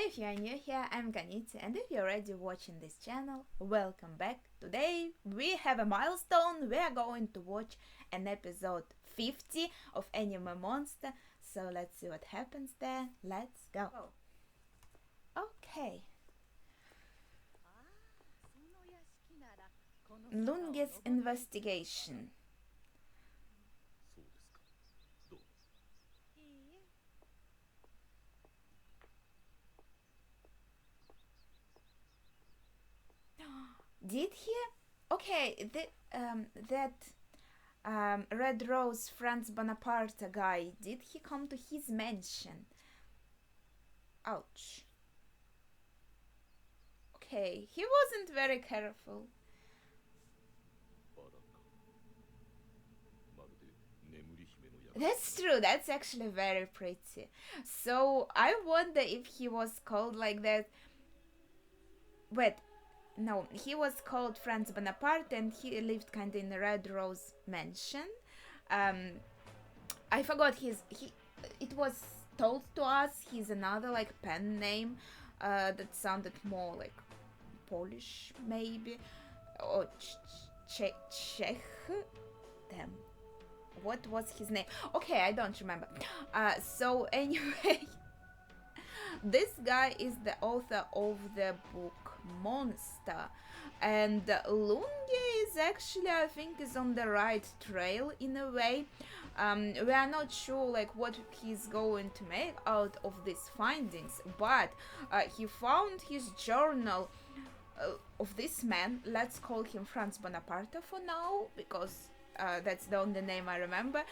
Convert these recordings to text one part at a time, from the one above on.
if you are new here, I'm Kanitsi, and if you're already watching this channel, welcome back. Today we have a milestone. We are going to watch an episode 50 of Anime Monster. So let's see what happens there. Let's go. Okay. Lunge's investigation. Did he? Okay, that Red Rose Franz Bonaparte guy, did he come to his mansion? Ouch. Okay, he wasn't very careful. That's true, that's actually very pretty. So I wonder if he was called like that. Wait, no, he was called Franz Bonaparte and he lived kind of in the Red Rose mansion. Um, I forgot it was told to us he's another like pen name that sounded more like Polish maybe, or Czech. Damn, what was his name? Okay, I don't remember. So anyway, this guy is the author of the book Monster, and Lunge is actually, I think, is on the right trail in a way. We are not sure like what he's going to make out of these findings, but he found his journal of this man. Let's call him Franz Bonaparte for now, because that's the only name I remember.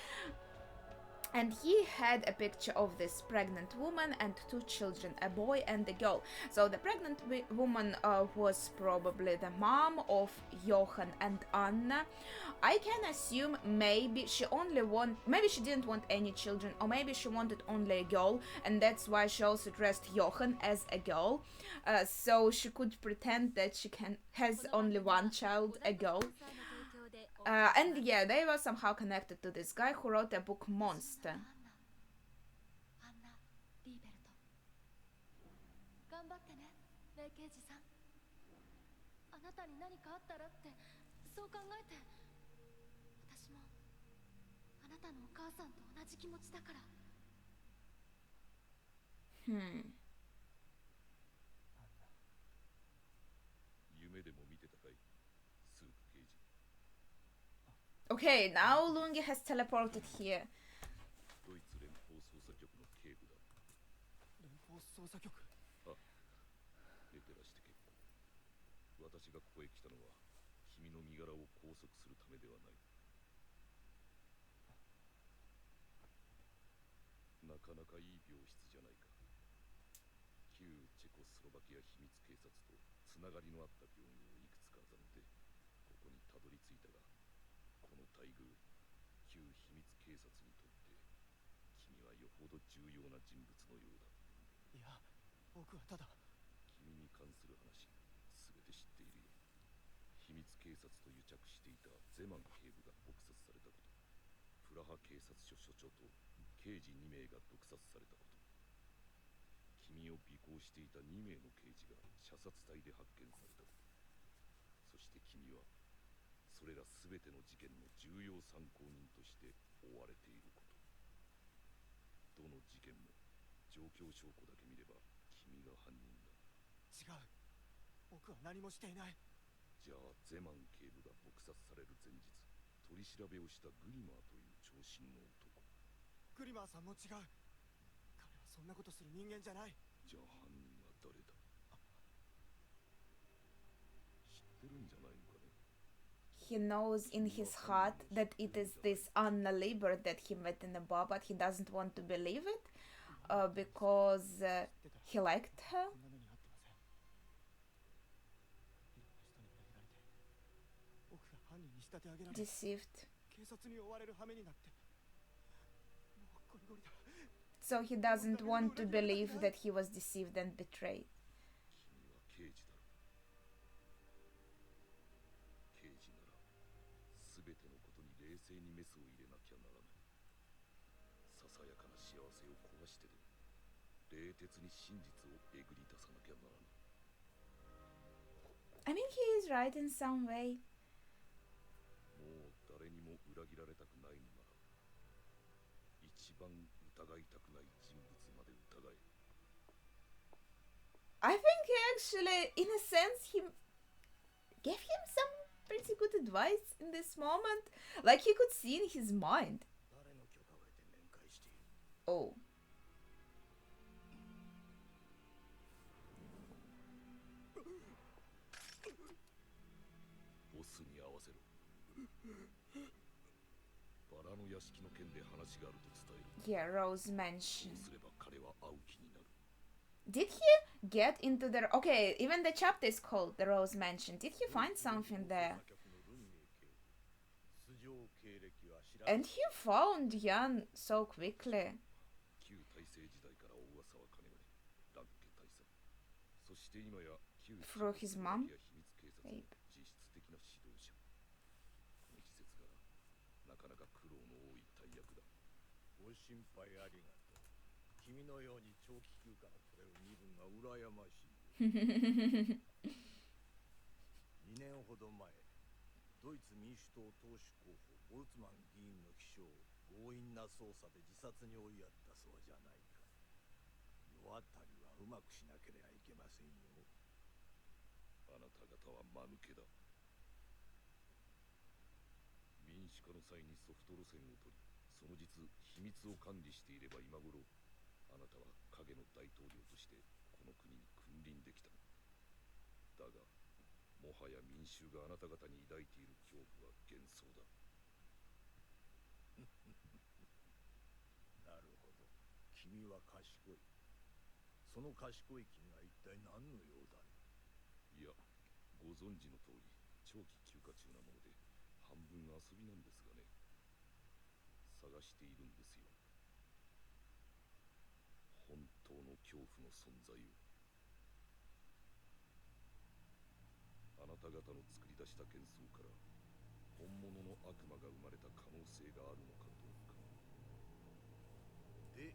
And he had a picture of this pregnant woman and two children, a boy and a girl. So the pregnant woman was probably the mom of Johann and Anna. I can assume maybe she didn't want any children, or maybe she wanted only a girl, and that's why she also dressed Johann as a girl, so she could pretend that she has only one child, a girl. And yeah, they were somehow connected to this guy who wrote a book Monster. Okay, now Lungi has teleported here. He knows in his heart that it is this Anna Liebert that he met in the bar, but he doesn't want to believe it because he liked her. Deceived. So he doesn't want to believe that he was deceived and betrayed. I mean, he is right in some way. I think he actually, in a sense, he gave him some pretty good advice in this moment. Like he could see in his mind. Oh. Yeah, Rose Mansion. Did he get into the... Okay, even the chapter is called The Rose Mansion. Did he find something there? And he found Yan so quickly. Through his mom? Babe. ご心配ありがとう。君のように長期休暇の取れる身分が羨ましい。2年ほど前、ドイツ民主党党首候補ボルツマン議員の秘書を強引な捜査で自殺に追いやったそうじゃないか。世当たりはうまくしなければいけませんよ。あなた方は間抜けだ。民主化の際にソフト路線を取り、その実秘密を管理していれば今頃あなたは影の大統領としてこの国に君臨できた。だがもはや民衆があなた方に抱いている恐怖は幻想だ。なるほど、君は賢い。その賢い君が一体何の用だね。いや、ご存知の通り長期休暇中なもので半分遊びなんですがね。探しているんですよ。本当の恐怖の存在を。あなた方の作り出した幻想から本物の悪魔が生まれた可能性があるのかどうか。で、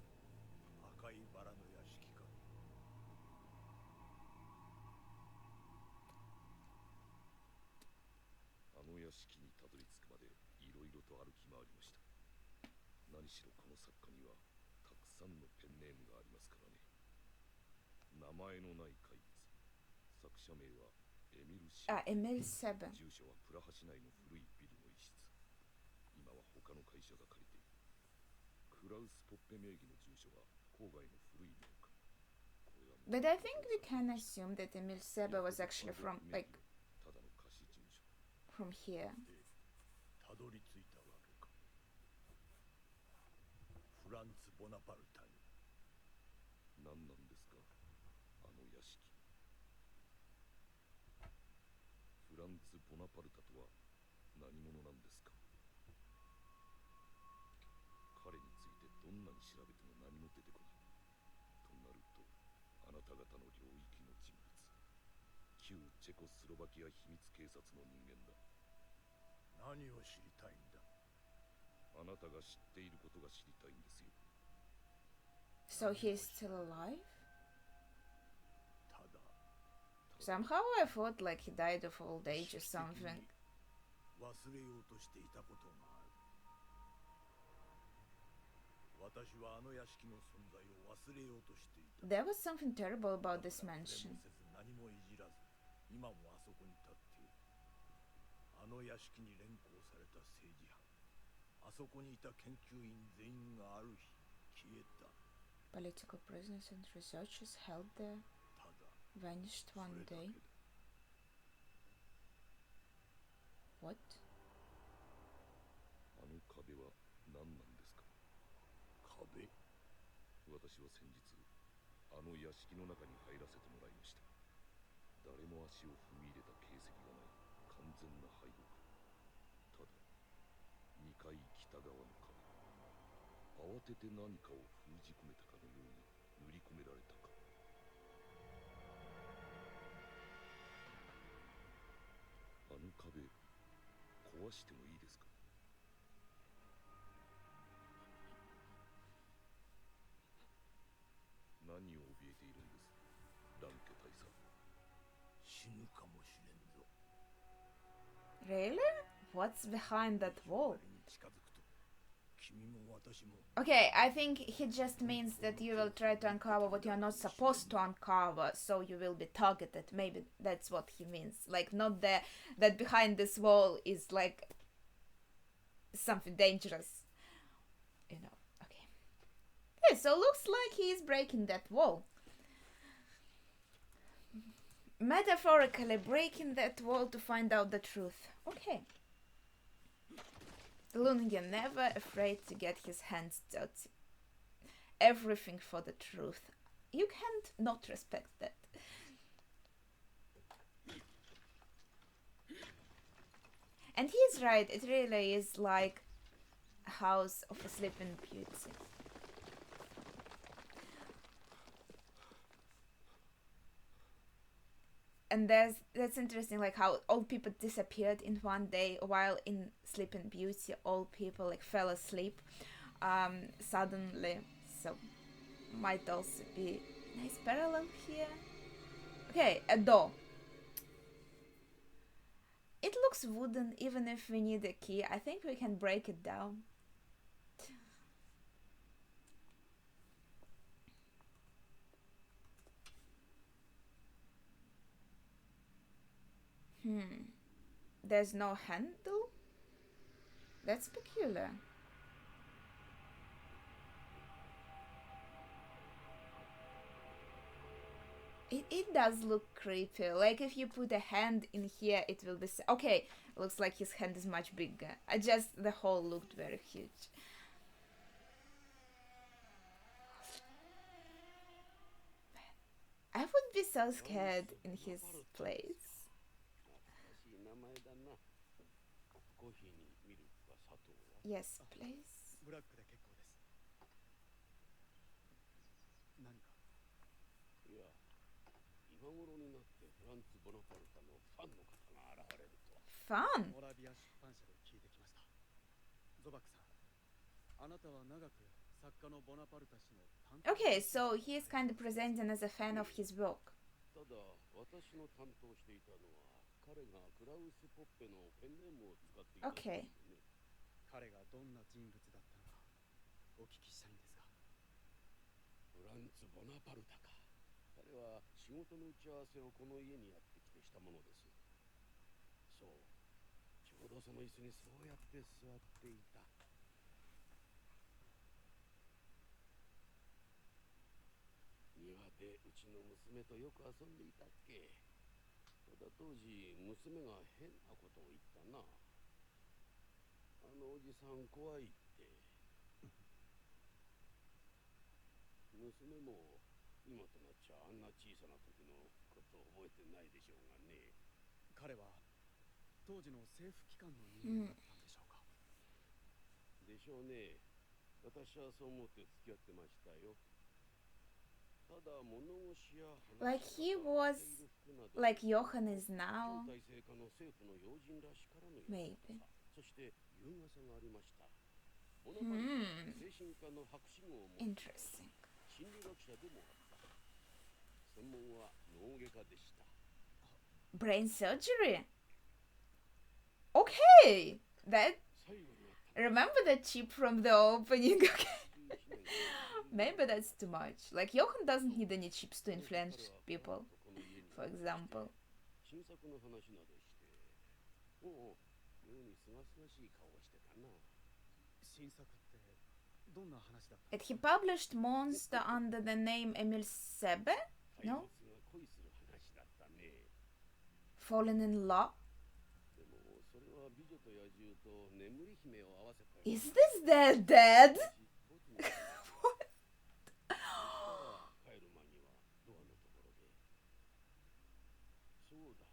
赤いバラの屋敷か。あの屋敷にたどり着くまでいろいろと歩き回りました。何しろこの作家にはたくさんのペンネームがありますからね。名前のない怪物。作者名はエミル・シェー。エミル・セブン。住所はプラハ市内の古いビルの一室。今は他の会社が借りている。クラウス・ポッペ名義の住所は郊外の古い農家。But I think we can assume that Emil Seba was actually from, like, from here. たどり着いたわけか。フランツ・ボナパルタに。何なんですか、あの屋敷。フランツ・ボナパルタとは何者なんですか。彼についてどんなに調べても何も出てこない。となると、あなた方の領域の人物。旧チェコスロバキア秘密警察の人間だ。何を知りたいんだ。あなたが知っていることが知りたいんですよ。So he's still alive? ただ、Somehow I thought like he died of old age or something. 忘れようとしていたことがある。私はあの屋敷の存在を忘れようとしていた。There was something terrible about this mansion. 何もいじらず、今もあそこに立っている。あの屋敷に連行された政治犯。あそこにいた研究員全員がある日消えた。Political prisoners and researchers held there vanished one day. What? あの壁は何なんですか。壁。私は先日あの屋敷の中に入らせてもらいました。誰も足を踏み入れた形跡がない完全な敗北。ただ2階北側の壁。慌てて何かを封じ込めたかのように塗り込められたか。あの壁壊してもいいですか。何を Really? What's behind that wall? 彼に近づくと君も私も Okay, I think he just means that you will try to uncover what you're not supposed to uncover, so you will be targeted. Maybe that's what he means. Like, not that behind this wall is like something dangerous. You know, okay. Yeah, so looks like he is breaking that wall. Metaphorically breaking that wall to find out the truth. Okay. Lungia never afraid to get his hands dirty. Everything for the truth. You can't not respect that. And he's right, it really is like a house of a sleeping beauty. And that's interesting, like how old people disappeared in one day, while in Sleeping Beauty, old people like fell asleep suddenly. So might also be nice parallel here. Okay, a door. It looks wooden, even if we need a key. I think we can break it down. There's no handle? That's peculiar. It does look creepy. Like if you put a hand in here, it will be... Okay, looks like his hand is much bigger. The hole looked very huge. I would be so scared in his place. Yes, please. ブラックで結構です。何かいや、今頃になってフランツ・ボナパルタのファンの方が現れるとは。Fun. モラビア出版社で聞いてきました。ゾバクさん、あなたは長く作家のボナパルタ氏の担当 Okay, so he is kind of presenting as a fan of his work. ただ、私の担当していたのは、彼がクラウス・ポッペのペンネームを使っていたんですね。彼がどんな人物だったのかお聞きしたいんですが。フランツ・ボナパルタか。彼は仕事の打ち合わせをこの家にやってきてしたものです。そう。ちょうどその椅子にそうやって座っていた。庭でうちの娘とよく遊んでいたっけ。ただ当時娘が変なことを言ったな。あのおじさん怖いって。娘も今となっちゃあんな小さな時のことを覚えてないでしょうがね。彼は当時の政府機関の人間だったんでしょうか。でしょうね。私はそう思って付き合ってましたよ。ただ物腰や Like he was like Johan is now. 超体制下の政府の要人らしからぬような Maybe. そして優雅さがありました。ボナパルタ精神科の博士号を持って Interesting. 心理学者でもあった。専門は脳外科でした。 Brain surgery? Okay! That... 最後にあった Remember the chip from the opening? Maybe that's too much. Like, Johan doesn't need any chips to influence people, for example. 新作の話などして、もう妙にすがすがしい顔をしてたな。新作ってどんな話だった And he published Monster under the name Emil Sebe? No? 怪物が恋する話だったね。 Fallen in Love? でもそれは美女と野獣と眠り姫を合わせた。 Is this their dad? 帰る間にはドアのところで、そうだ、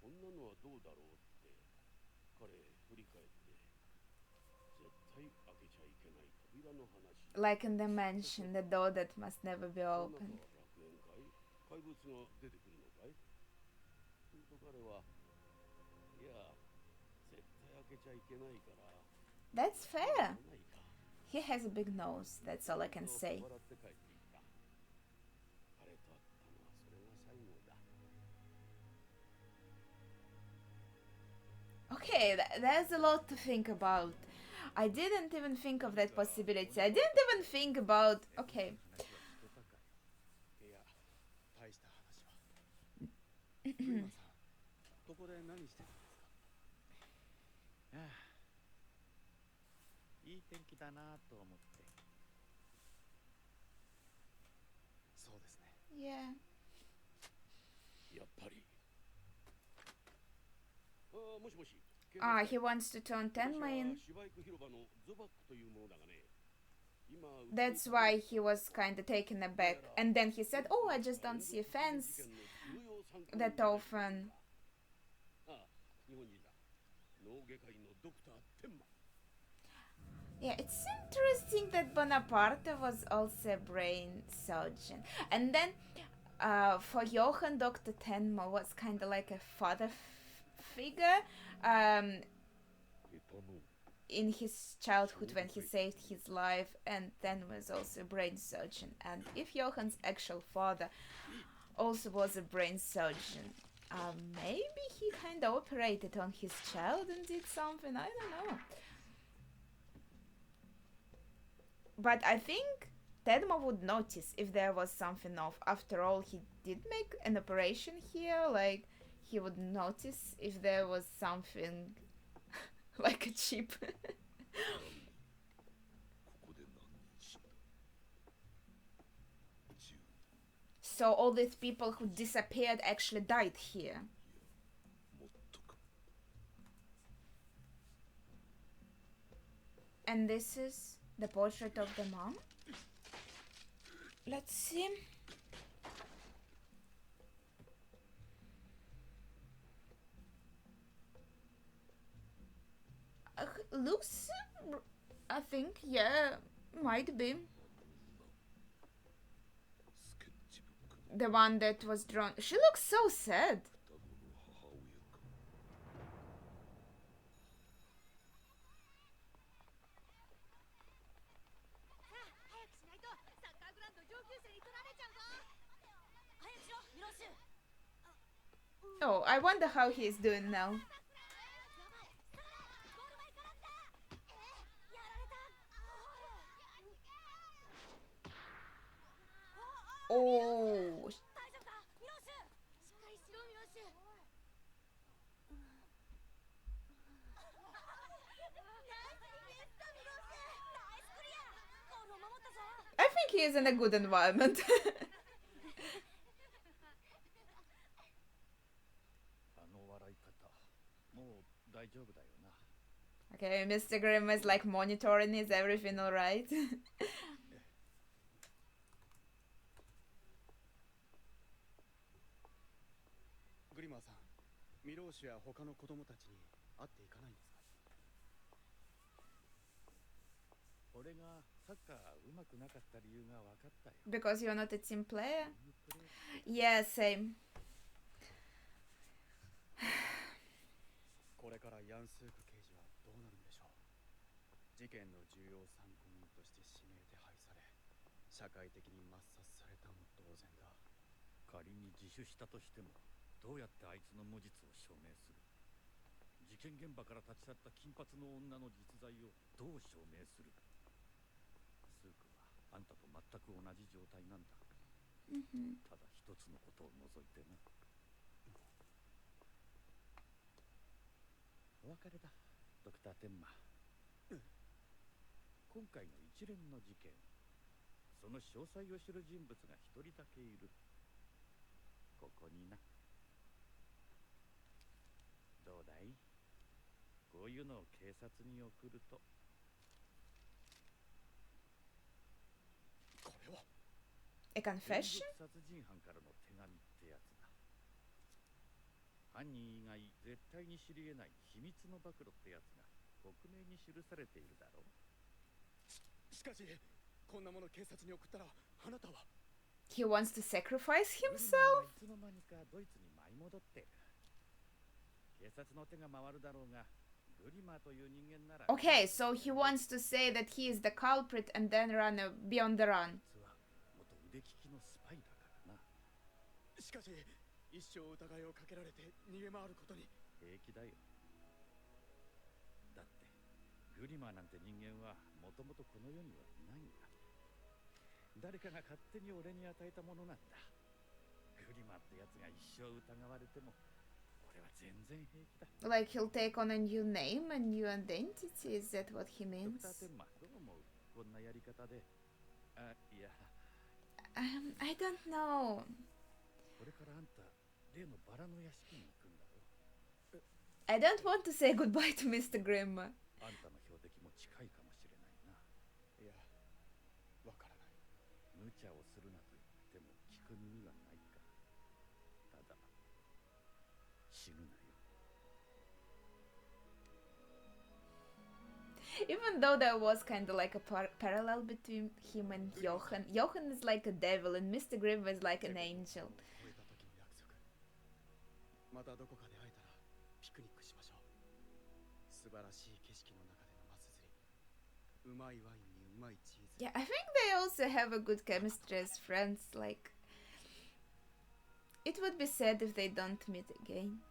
こんなのはどうだろうって彼振り返って、絶対開けちゃいけない扉の話。 Like in the mansion, the door that must never be この中 opened. は楽園かい？怪物が出てくるのかい？すると彼は、いや、絶対開けちゃいけないから。 That's fair. ないか。 He has a big nose, that's all I can say. 笑って帰っていった。彼と会ったのはそれが最後だ。Okay, there's a lot to think about. I didn't even think of that possibility. I didn't even think about. Okay. いや、大した話は。グリマンさん、ここで何してるんですか？ああ、いい天気だなと思って。そうですね。Yeah. やっぱり。もしもし。Ah, he wants to turn 10 main. 芝生広場のゾバックというものだがね。That's why he was kind of taken aback. And then he said, "Oh, I just don't see fans that often." Yeah, it's interesting that Bonaparte was also a brain surgeon. And then for Johann, Dr. Tenma was kind of like a father figure in his childhood when he saved his life, and then was also a brain surgeon. And if Johann's actual father also was a brain surgeon, maybe he kind of operated on his child and did something, I don't know. But I think Tedma would notice if there was something off. After all, he did make an operation here, like, he would notice if there was something like a chip. So all these people who disappeared actually died here. And this is the portrait of the mom. Let's see. Looks, I think, yeah, might be. The one that was drawn. She looks so sad. Oh, I wonder how he's doing now. Oh. I think he is in a good environment. Okay, Mr. Grimm is like monitoring, is everything alright? グリマーさん、ミローシュや他の子供たちに会っていかないんですか？俺がサッカー上手くなかった理由が分かったよ。 Because you're not a team player? Yeah, same. これからヤンスーク刑事はどうなるんでしょう。事件の重要参考人として指名手配され、社会的に抹殺されたも同然だ。仮に自首したとしても、どうやってあいつの無実を証明する？事件現場から立ち去った金髪の女の実在をどう証明する？スークはあんたと全く同じ状態なんだ。ただ一つのことを除いてな。お別れだ、ドクター・テンマ。今回の一連の事件、その詳細を知る人物が一人だけいる。ここにな。どうだい？こういうのを警察に送ると。これは A confession? 殺人犯からの手紙ってやつだ。犯人以外絶対に知り得ない秘密の暴露ってやつが克明に記されているだろう。しかし、こんなもの警察に送ったらあなたは。 He wants to sacrifice himself? いつの間にかドイツに舞い戻ってる。警察の手が回るだろうが、グリマーという人間なら。 Okay, so he wants to say that he is the culprit and then be on the run. 元腕利きのスパイだからな。しかし、一生疑いをかけられて逃げ回ることに。平気だよ。グリマーなんて人間はもともとこの世にはいないんだ。誰かが勝手に俺に与えたものなんだ。グリマーってやつが一生疑われても俺は全然平気だ。 Like he'll take on a new name, a new identity. Is that what he ドク means? ター・テンマ、どう思う？こんなやり方で。あ、いや、I don't know. これからあんた例のバラの屋敷に行くんだろ。 I don't want to say goodbye to Mr. Grimm. あんたの標的も近いかもしれないな。いや、わからない。無茶をするなと言っても聞く耳はないか。ただ死ぬなよ。 Even though there was kind of like a parallel between him and Johan. Johan is like a devil and Mr. Grimm is like an angel. 超えた時の約束。またどこかで会えたらピクニックしましょう。素晴らしい景色の中でのマス釣り。うまいワインにうまいチーズ。 Yeah, I think they also have a good chemistry as friends. Like, it would be sad if they don't meet again.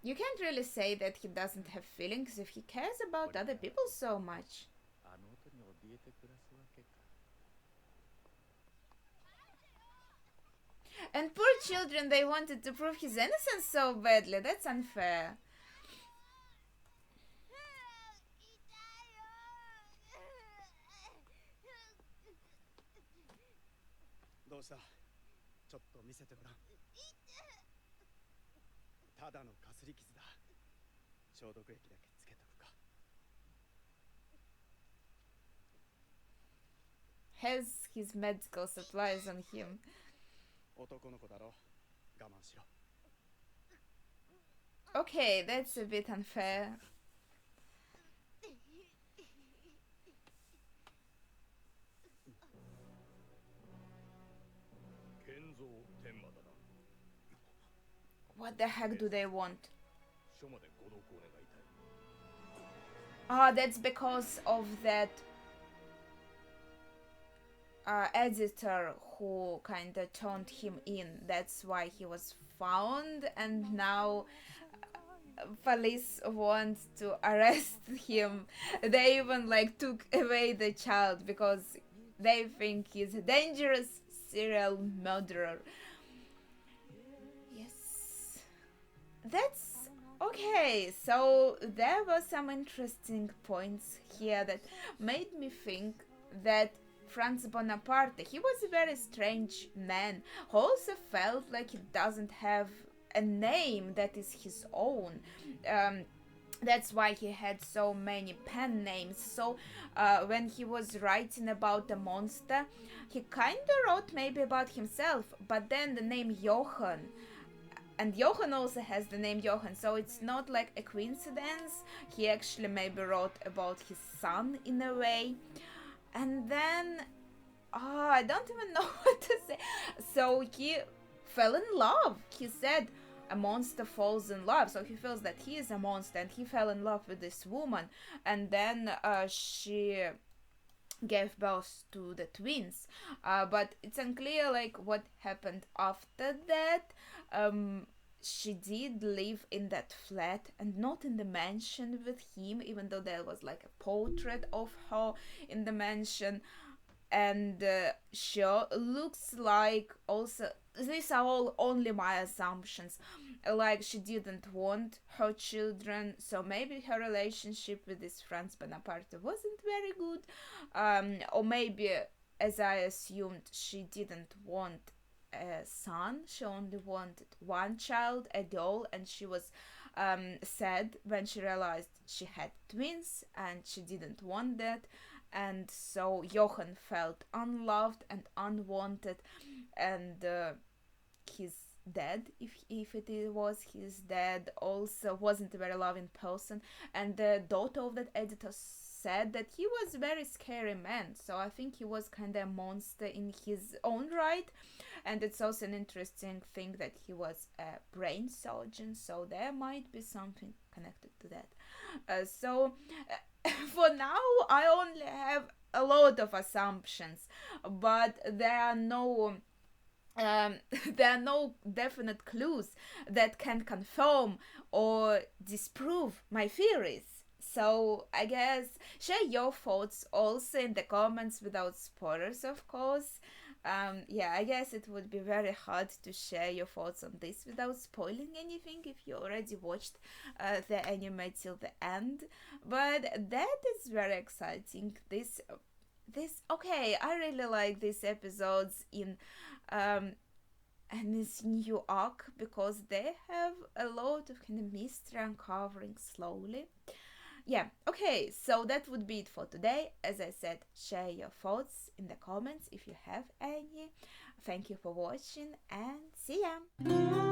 You can't really say that he doesn't have feelings if he cares about other people so much. あの音に怯えて暮らすわけか。 And poor children, they wanted to prove his innocence so badly. That's unfair. どうした？ちょっと見せてごらん。ただのかすり傷だ。消毒液だけつけとくか。 Has his medical supplies on him. 男の子だろ。我慢しろ。 Okay, that's a bit unfair. 建造天馬だな。 What the heck do they want? 署までご同行願いたい。 Ah, that's because of that editor who kind of turned him in. That's why he was found, and now police want to arrest him. They even like took away the child because they think he's a dangerous serial murderer. Yes, that's okay. So there were some interesting points here that made me think that Franz Bonaparte, he was a very strange man who also felt like he doesn't have a name that is his own. That's why he had so many pen names. So when he was writing about the monster, he kind of wrote maybe about himself, but then the name Johann, and Johann also has the name Johann, so it's not like a coincidence. He actually maybe wrote about his son in a way. And then, I don't even know what to say. So he fell in love. He said a monster falls in love. So he feels that he is a monster and he fell in love with this woman. And then she gave birth to the twins. But it's unclear like what happened after that. She did live in that flat and not in the mansion with him, even though there was like a portrait of her in the mansion. And she looks like also, these are all only my assumptions, like she didn't want her children, so maybe her relationship with this Franz Bonaparte wasn't very good, or maybe, as I assumed, she didn't want a son. She only wanted one child, a girl, and she was sad when she realized she had twins and she didn't want that. And so Johann felt unloved and unwanted, and his dad, if it was his dad, also wasn't a very loving person. And the daughter of that editor said that he was a very scary man, so I think he was kind of a monster in his own right. And it's also an interesting thing that he was a brain surgeon, so there might be something connected to that. So for now I only have a lot of assumptions, but there are no there are no definite clues that can confirm or disprove my theories. So I guess share your thoughts also in the comments without spoilers, of course. Yeah, I guess it would be very hard to share your thoughts on this without spoiling anything if you already watched the anime till the end. But that is very exciting. This okay, I really like these episodes in and this new arc because they have a lot of kind of mystery uncovering slowly. Yeah, okay, so that would be it for today. As I said, share your thoughts in the comments if you have any. Thank you for watching and see ya!